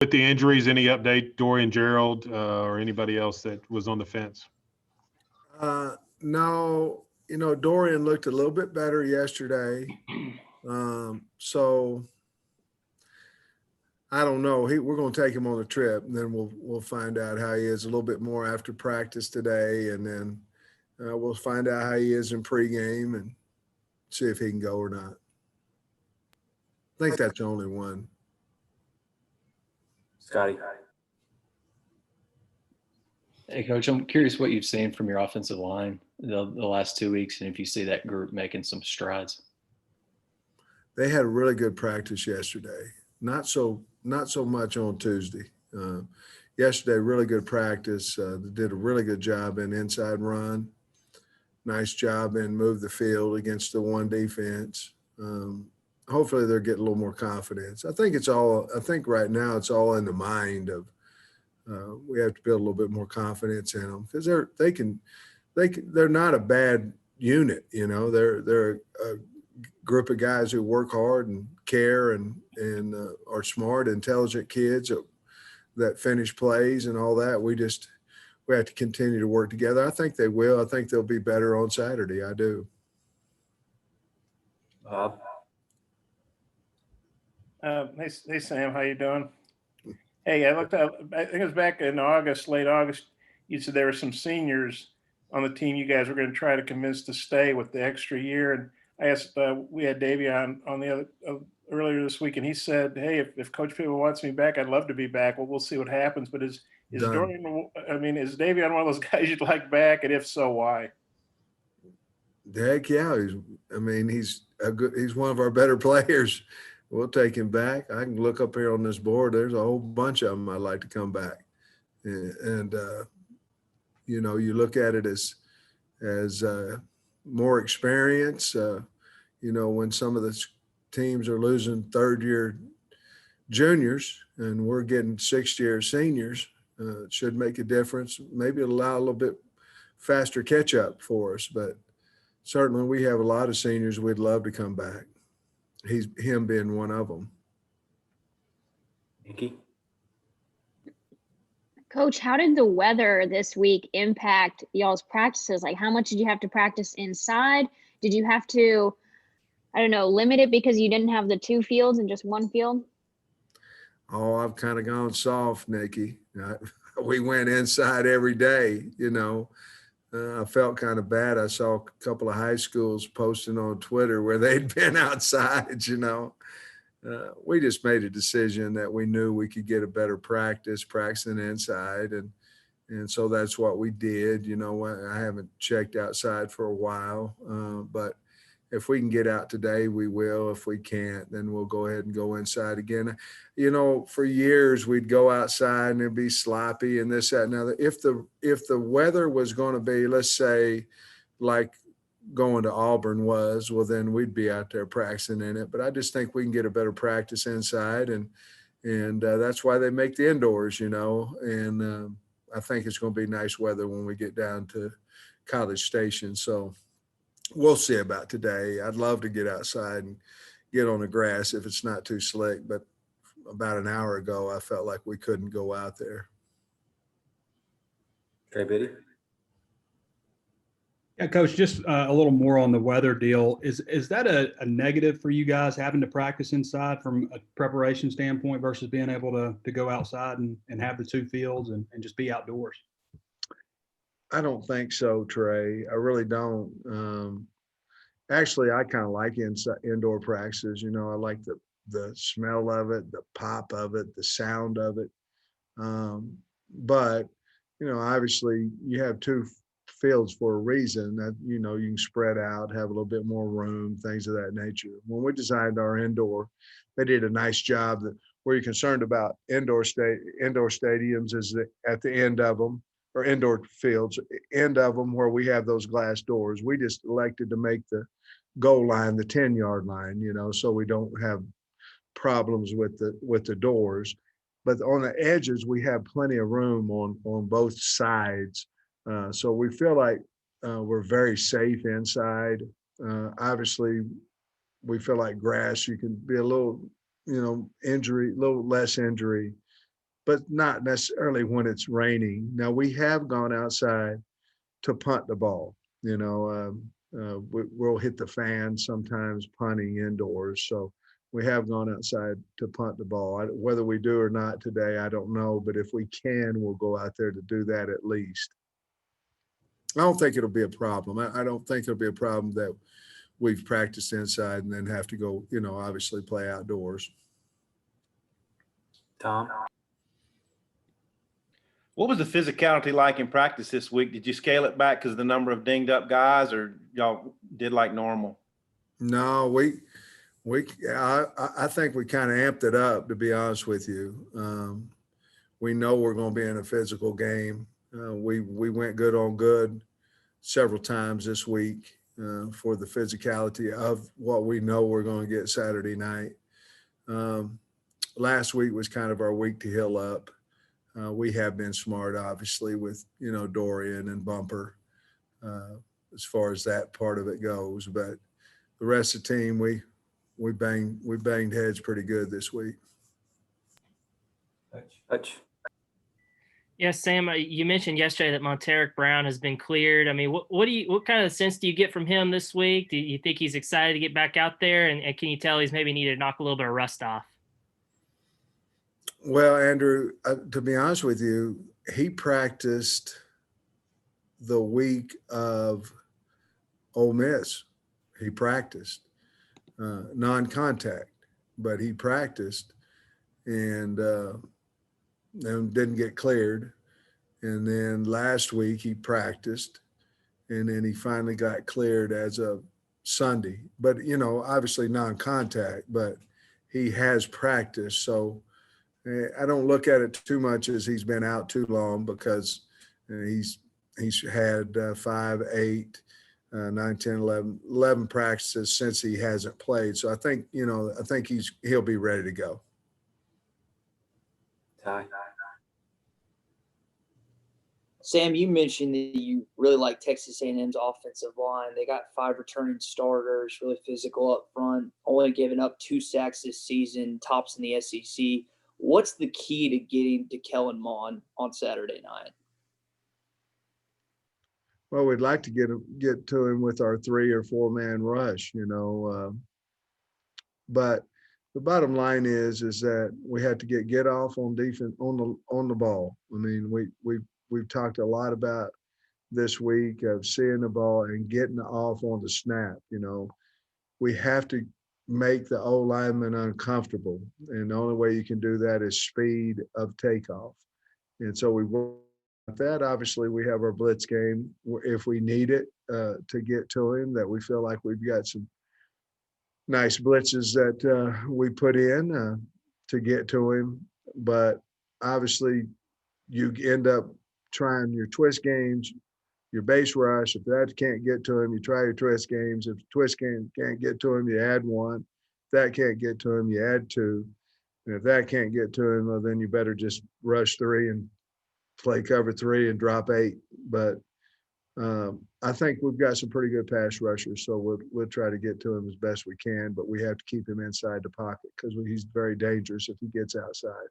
With the injuries, any update, Dorian Gerald or anybody else that was on the fence? No, Dorian looked a little bit better yesterday. So I don't know. We're going to take him on a trip, and then we'll find out how he is a little bit more after practice today, and then we'll find out how he is in pregame and see if he can go or not. I think that's the only one. Scotty. Hey, Coach, I'm curious what you've seen from your offensive line the last 2 weeks, and if you see that group making some strides. They had a really good practice yesterday. Not so much on Tuesday. Yesterday, really good practice. They did a really good job in inside run. Nice job in move the field against the one defense. Hopefully, they're getting a little more confidence. I think right now it's all in the mind of. We have to build a little bit more confidence in them because they're not a bad unit. They're a group of guys who work hard and care and are smart, intelligent kids that finish plays and all that. We have to continue to work together. I think they will. I think they'll be better on Saturday. I do. Bob. Hey Sam, how you doing? Hey, I looked up. I think it was back in August, late August. You said there were some seniors on the team you guys were going to try to convince to stay with the extra year. And I asked, we had Davey on the other earlier this week, and he said, "Hey, if Coach Pittman wants me back, I'd love to be back. Well, we'll see what happens." But is Dorian? Is Davey on one of those guys you'd like back? And if so, why? Heck yeah, he's one of our better players. We'll take him back. I can look up here on this board. There's a whole bunch of them I'd like to come back. And you look at it as more experience. When some of the teams are losing third-year juniors and we're getting sixth-year seniors, it should make a difference. Maybe it'll allow a little bit faster catch-up for us. But certainly we have a lot of seniors we'd love to come back. Him being one of them. Nikki. Coach, how did the weather this week impact y'all's practices? Like, how much did you have to practice inside? Did you have to, limit it because you didn't have the two fields and just one field? Oh, I've kind of gone soft, Nikki. We went inside every day, I felt kind of bad. I saw a couple of high schools posting on Twitter where they'd been outside, We just made a decision that we knew we could get a better practicing inside. And so that's what we did. I haven't checked outside for a while, but if we can get out today, we will. If we can't, then we'll go ahead and go inside again. For years we'd go outside and it'd be sloppy and this, that, and other. If the weather was going to be, let's say, like going to Auburn was, well, then we'd be out there practicing in it. But I just think we can get a better practice inside, and that's why they make the indoors, And I think it's going to be nice weather when we get down to College Station. So we'll see about today. I'd love to get outside and get on the grass if it's not too slick, but about an hour ago, I felt like we couldn't go out there. Trey Biddy. Yeah, Coach, just a little more on the weather deal. Is that a negative for you guys having to practice inside from a preparation standpoint versus being able to go outside and have the two fields and just be outdoors? I don't think so, Trey. I really don't. Actually, I kind of like indoor practices. I like the smell of it, the pop of it, the sound of it. But, obviously you have two fields for a reason that, you can spread out, have a little bit more room, things of that nature. When we designed our indoor, they did a nice job. That where you're concerned about indoor stadiums is at the end of them, or indoor fields, end of them where we have those glass doors. We just elected to make the goal line the 10-yard line, so we don't have problems with the doors. But on the edges, we have plenty of room on both sides. So we feel like we're very safe inside. Obviously, we feel like grass, you can be a little, a little less injury but not necessarily when it's raining. Now, we have gone outside to punt the ball. We'll hit the fan sometimes punting indoors. So we have gone outside to punt the ball. Whether we do or not today, I don't know. But if we can, we'll go out there to do that at least. I don't think it'll be a problem. I don't think it'll be a problem that we've practiced inside and then have to go, obviously play outdoors. Tom? What was the physicality like in practice this week? Did you scale it back because of the number of dinged up guys, or y'all did like normal? No, I think we kind of amped it up, to be honest with you. We know we're going to be in a physical game. We went good on good several times this week for the physicality of what we know we're going to get Saturday night. Last week was kind of our week to heal up. We have been smart, obviously, with, Dorian and Bumper as far as that part of it goes. But the rest of the team, we banged heads pretty good this week. Hutch. Yes, Sam, you mentioned yesterday that Montee Brown has been cleared. I mean, what kind of sense do you get from him this week? Do you think he's excited to get back out there? And can you tell he's maybe needed to knock a little bit of rust off? Well, Andrew, to be honest with you, he practiced the week of Ole Miss. He practiced non-contact, but he practiced and didn't get cleared. And then last week he practiced, and then he finally got cleared as of Sunday. But, obviously non-contact, but he has practiced. So I don't look at it too much as he's been out too long, because he's had 5, 8, 9, 10, 11 practices since he hasn't played. So I think he'll be ready to go. Ty. Sam, you mentioned that you really like Texas A&M's offensive line. They got 5 returning starters, really physical up front, only giving up 2 sacks this season, tops in the SEC. What's the key to getting to Kellen Mond on Saturday night? Well, we'd like to get to him with our 3 or 4 man rush, but the bottom line is that we had to get off on defense on the ball. I mean, we've talked a lot about this week of seeing the ball and getting off on the snap. We have to make the O lineman uncomfortable, and the only way you can do that is speed of takeoff. And so we work at that. Obviously, we have our blitz game if we need it to get to him, that we feel like we've got some nice blitzes that we put in to get to him. But obviously, you end up trying your twist games, your base rush. If that can't get to him, you try your twist games. If the twist game can't get to him, you add 1. If that can't get to him, you add 2. And if that can't get to him, well, then you better just rush 3 and play cover 3 and drop 8. But I think we've got some pretty good pass rushers, so we'll try to get to him as best we can. But we have to keep him inside the pocket, because he's very dangerous if he gets outside.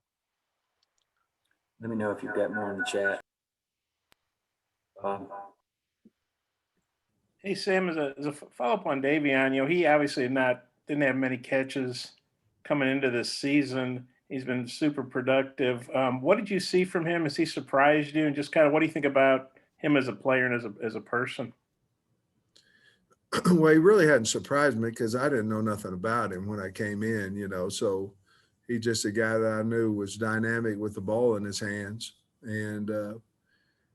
Let me know if you've got more in the chat. Hey, Sam, as a follow-up on Davion, he obviously didn't have many catches coming into this season. He's been super productive. What did you see from him? Has he surprised you? And just kind of what do you think about him as a player and as a person? Well, he really hadn't surprised me, because I didn't know nothing about him when I came in, so he's just a guy that I knew was dynamic with the ball in his hands. And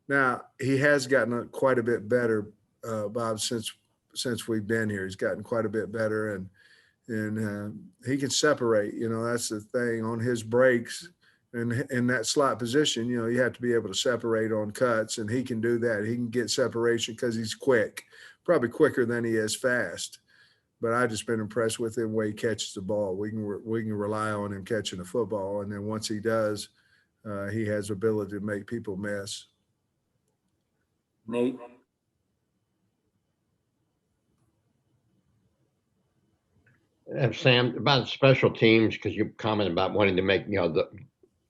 now he has gotten quite a bit better, Bob, since we've been here. He's gotten quite a bit better, and he can separate. That's the thing on his breaks, and in that slot position. You have to be able to separate on cuts, and he can do that. He can get separation because he's quick, probably quicker than he is fast. But I've just been impressed with him the way he catches the ball. We can rely on him catching the football, and then once he does, he has the ability to make people miss. Nate. Sam, about special teams, because you commented about wanting to make,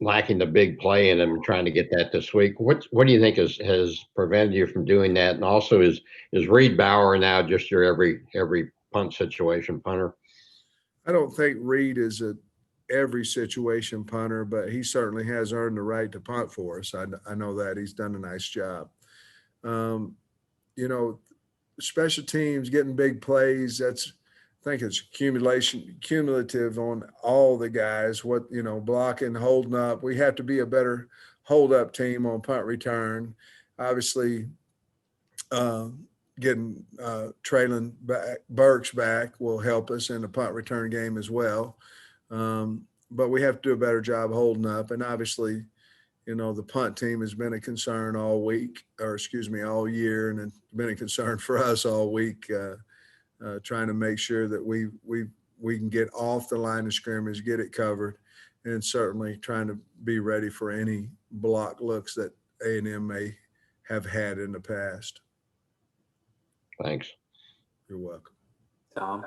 lacking the big play in them, trying to get that this week. What do you think has prevented you from doing that? And also, is Reed Bauer now just your every punt situation punter? I don't think Reed is a every situation punter, but he certainly has earned the right to punt for us. I know that he's done a nice job. You know, special teams getting big plays. I think it's cumulative on all the guys. Blocking, holding up. We have to be a better hold up team on punt return. Obviously, getting Traylon Burks back will help us in the punt return game as well. But we have to do a better job holding up. And obviously, the punt team has been a concern all year, and it's been a concern for us all week, trying to make sure that we can get off the line of scrimmage, get it covered, and certainly trying to be ready for any block looks that A&M may have had in the past. Thanks. You're welcome. Tom?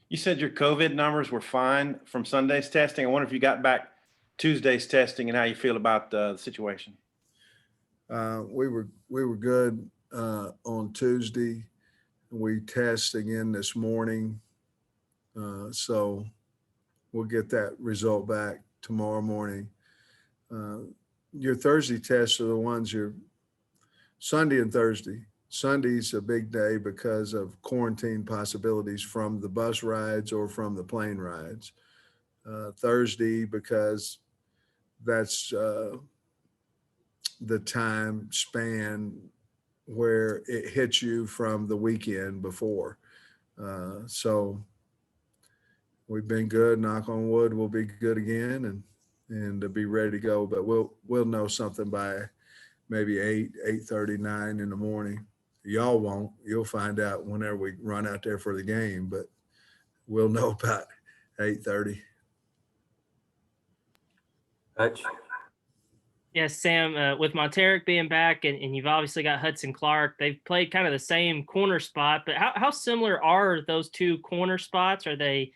You said your COVID numbers were fine from Sunday's testing. I wonder if you got back Tuesday's testing and how you feel about the situation. We were good on Tuesday. We test again this morning, so we'll get that result back tomorrow morning. Your Thursday tests are the ones Sunday and Thursday. Sunday's a big day because of quarantine possibilities from the bus rides or from the plane rides. Thursday, because that's the time span where it hits you from the weekend before. So we've been good, knock on wood, we'll be good again and to be ready to go. But we'll know something by maybe 8:30, 9 in the morning. Y'all won't. You'll find out whenever we run out there for the game, but we'll know about 8:30. Hutch? Yes, Sam, with Montee being back and you've obviously got Hudson Clark, they've played kind of the same corner spot, but how similar are those two corner spots? Are they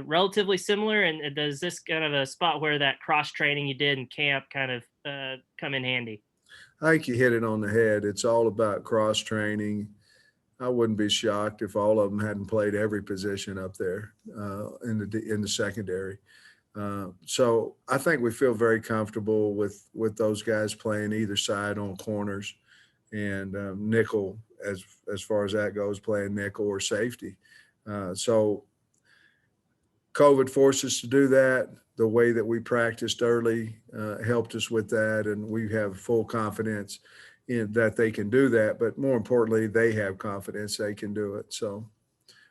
relatively similar? And does this kind of a spot where that cross training you did in camp kind of come in handy? I think you hit it on the head. It's all about cross training. I wouldn't be shocked if all of them hadn't played every position up there in the secondary. So I think we feel very comfortable with those guys playing either side on corners, and nickel as far as that goes, playing nickel or safety. So COVID forced us to do that. The way that we practiced early helped us with that, and we have full confidence in that they can do that. But more importantly, they have confidence they can do it. So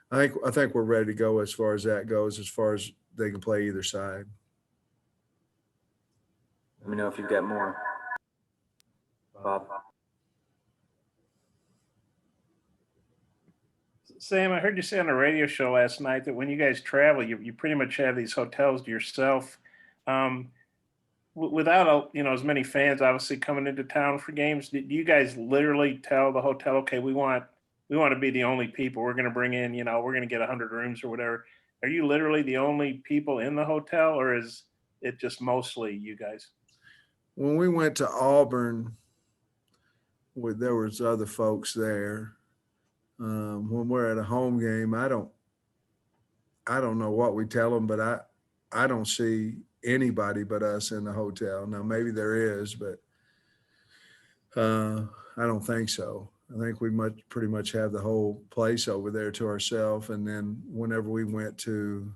I think we're ready to go as far as that goes, as far as they can play either side. Let me know if you've got more. Bob? Sam, I heard you say on the radio show last night that when you guys travel, you pretty much have these hotels to yourself. Without as many fans obviously coming into town for games, do you guys literally tell the hotel, okay, we want to be the only people we're going to bring in, we're going to get 100 rooms or whatever? Are you literally the only people in the hotel, or is it just mostly you guys? When we went to Auburn, there was other folks there. When we're at a home game, I don't know what we tell them, but I don't see anybody but us in the hotel. Now maybe there is, but I don't think so. I think we pretty much have the whole place over there to ourselves. And then whenever we went to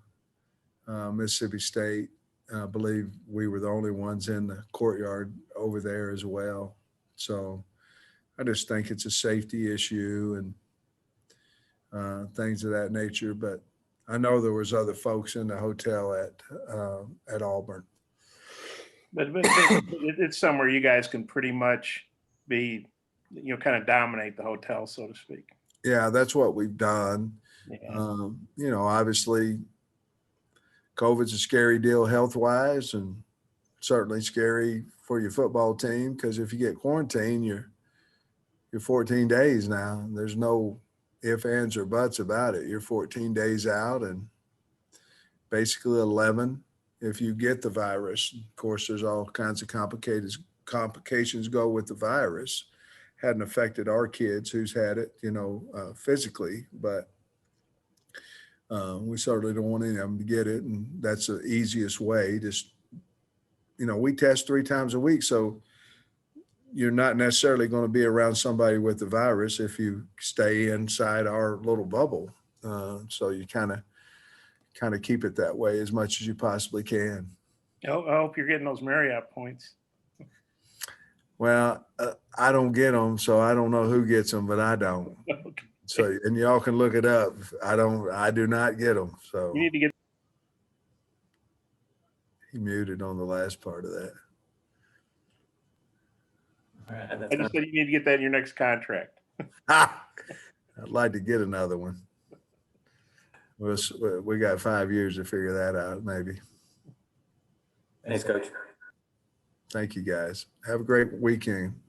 Mississippi State, I believe we were the only ones in the courtyard over there as well. So I just think it's a safety issue and things of that nature. But I know there was other folks in the hotel at Auburn. But it's somewhere you guys can pretty much be, kind of dominate the hotel, so to speak. Yeah, that's what we've done. Yeah. Obviously COVID's a scary deal health-wise, and certainly scary for your football team, because if you get quarantined, you're 14 days now. There's no ifs, ands, or buts about it. You're 14 days out, and basically 11 if you get the virus. Of course, there's all kinds of complications go with the virus. Hadn't affected our kids who's had it, physically, but we certainly don't want any of them to get it. And that's the easiest way. Just, we test 3 times a week. So you're not necessarily going to be around somebody with the virus if you stay inside our little bubble. So you kind of keep it that way as much as you possibly can. I hope you're getting those Marriott points. Well, I don't get them, so I don't know who gets them, but I don't. Okay. So, and y'all can look it up. I do not get them. So You need to get. he muted on the last part of that. I just said you need to get that in your next contract. I'd like to get another one. We got 5 years to figure that out, maybe. Thanks, Coach. Thank you, guys. Have a great weekend.